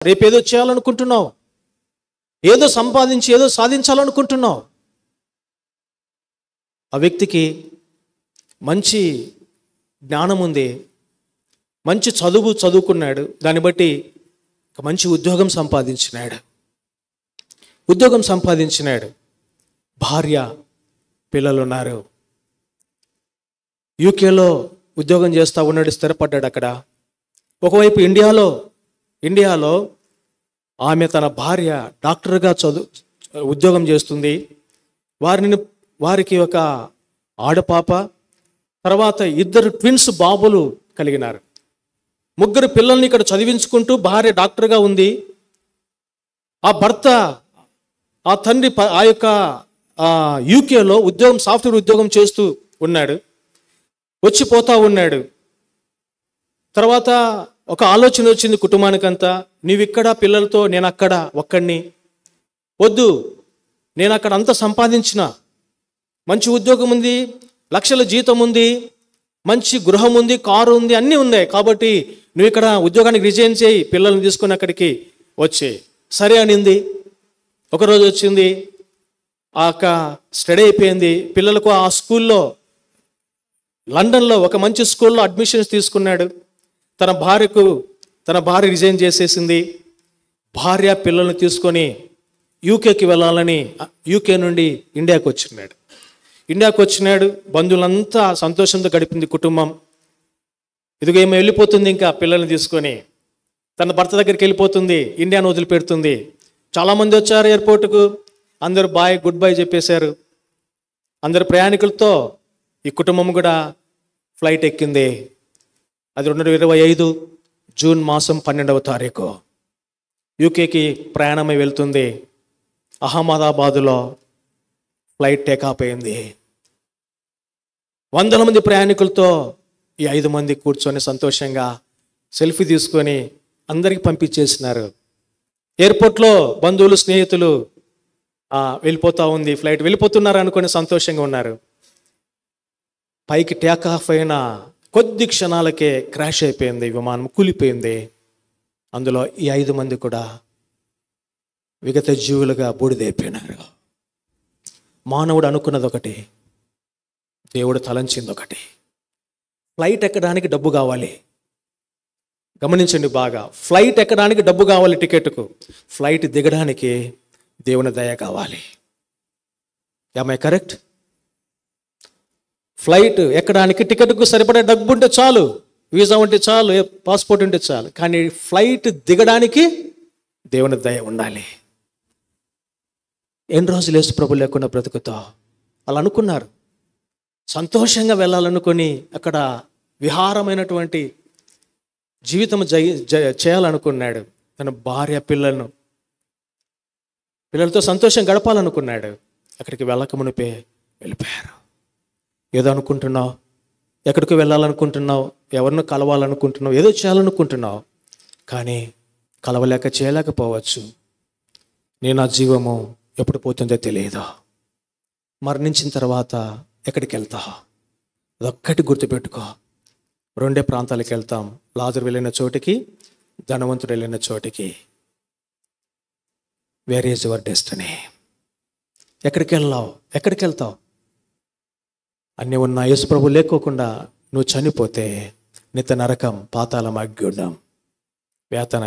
రేపేదో చేయాలనుకుంటున్నావు, ఏదో సంపాదించి ఏదో సాధించాలనుకుంటున్నావు. ఆ వ్యక్తికి మంచి జ్ఞానం ఉంది, మంచి చదువుకున్నాడు, దాన్ని బట్టి ఒక మంచి ఉద్యోగం సంపాదించినాడు, భార్య పిల్లలు ఉన్నారు. యూకేలో ఉద్యోగం చేస్తూ ఉన్నాడు, స్థిరపడ్డాడు అక్కడ. ఒకవైపు ఇండియాలో ఆమె తన భార్య డాక్టర్గా ఉద్యోగం చేస్తుంది. వారికి ఒక ఆడపాప, తర్వాత 2 ట్విన్స్ బాబులు కలిగినారు. 3 పిల్లల్ని ఇక్కడ చదివించుకుంటూ భార్య డాక్టర్గా ఉంది. ఆ భర్త, ఆ తండ్రి ఆ యొక్క యూకేలో సాఫ్ట్వేర్ ఉద్యోగం చేస్తూ ఉన్నాడు, వచ్చిపోతా ఉన్నాడు. తర్వాత ఒక ఆలోచన వచ్చింది కుటుంబానికంతా, నీవిక్కడ పిల్లలతో, నేను అక్కడ ఒక్కడిని, వద్దు, నేను అక్కడ అంతా సంపాదించిన, మంచి ఉద్యోగం ఉంది, లక్షల జీతం ఉంది, మంచి గృహం ఉంది, కారు ఉంది, అన్నీ ఉన్నాయి, కాబట్టి నువ్వు ఇక్కడ ఉద్యోగానికి రిజైన్ చేయి, పిల్లల్ని తీసుకొని అక్కడికి వచ్చే. సరే అనింది. ఒకరోజు వచ్చింది, ఆ స్టడీ అయిపోయింది. పిల్లలకు ఆ స్కూల్లో, లండన్లో ఒక మంచి స్కూల్లో అడ్మిషన్స్ తీసుకున్నాడు. తన భార్య రిజైన్ చేసేసింది. భార్య పిల్లల్ని తీసుకొని యూకేకి వెళ్ళాలని యూకే నుండి ఇండియాకి వచ్చినాడు. బంధువులంతా సంతోషంతో గడిపింది కుటుంబం. ఇదిగో ఏమో వెళ్ళిపోతుంది, ఇంకా పిల్లల్ని తీసుకొని తన భర్త దగ్గరికి వెళ్ళిపోతుంది, ఇండియాను వదిలిపెడుతుంది. చాలామంది వచ్చారు ఎయిర్పోర్టుకు, అందరూ గుడ్ బై చెప్పేశారు. అందరు ప్రయాణికులతో ఈ కుటుంబం కూడా ఫ్లైట్ ఎక్కింది. అది 2025 జూన్ మాసం 12వ తారీఖు యూకేకి ప్రయాణమై వెళ్తుంది. అహ్మదాబాదులో ఫ్లైట్ టేకాఫ్ అయింది. వందల మంది ప్రయాణికులతో ఈ 5 మంది కూర్చొని సంతోషంగా సెల్ఫీ తీసుకొని అందరికీ పంపించేసినారు. ఎయిర్పోర్ట్లో బంధువులు, స్నేహితులు వెళ్ళిపోతూ ఉంది, ఫ్లైట్ వెళ్ళిపోతున్నారు అనుకొని సంతోషంగా ఉన్నారు. పైకి టేకాఫ్ అయిన కొద్ది క్షణాలకే క్రాష్ అయిపోయింది, విమానం కూలిపోయింది. అందులో ఈ 5 మంది కూడా విగత జీవులుగా బూడిదైపోయినారు. మానవుడు అనుకున్నది ఒకటి, దేవుడు తలంచింది ఒకటి. ఫ్లైట్ ఎక్కడానికి డబ్బు కావాలి. గమనించండి బాగా, ఫ్లైట్ ఎక్కడానికి డబ్బు కావాలి టికెట్కు, ఫ్లైట్ దిగడానికి దేవుని దయ కావాలి. Am I correct? ఫ్లైట్ ఎక్కడానికి టికెట్కు సరిపడే డబ్బు ఉంటే చాలు, వీసా ఉంటే చాలు, పాస్పోర్ట్ ఉంటే చాలు, కానీ ఫ్లైట్ దిగడానికి దేవుని దయ ఉండాలి. ఎన్ని రోజులు యేసు ప్రభు లేకుండా బ్రతుకుతా అలా అనుకున్నారు. సంతోషంగా వెళ్ళాలనుకొని అక్కడ విహారమైనటువంటి జీవితం చేయాలనుకున్నాడు. తన భార్య పిల్లలతో సంతోషం గడపాలనుకున్నాడు. అక్కడికి వెళ్ళక మునిపే వెళ్ళిపోయారు. ఏదో అనుకుంటున్నావు, ఎక్కడికి వెళ్ళాలనుకుంటున్నావు, ఎవరిని కలవాలనుకుంటున్నావు, ఏదో చేయాలనుకుంటున్నావు, కానీ కలవలేక చేయలేకపోవచ్చు. నా జీవము ఎప్పుడు పోతుందో తెలియదు. మరణించిన తర్వాత ఎక్కడికి వెళ్తావు? అదొక్కటి గుర్తుపెట్టుకో. 2 ప్రాంతాలకు వెళ్తాం, లాజరు వెళ్ళిన చోటికి, ధనవంతుడు వెళ్ళిన చోటికి. Where is your destiny? ఎక్కడికి వెళ్తావు? అన్నీ ఉన్న యేసు ప్రభు లేకోకుండా నువ్వు చనిపోతే నిత్య నరకం, పాతాళం, అగ్నిగుండం, వేతన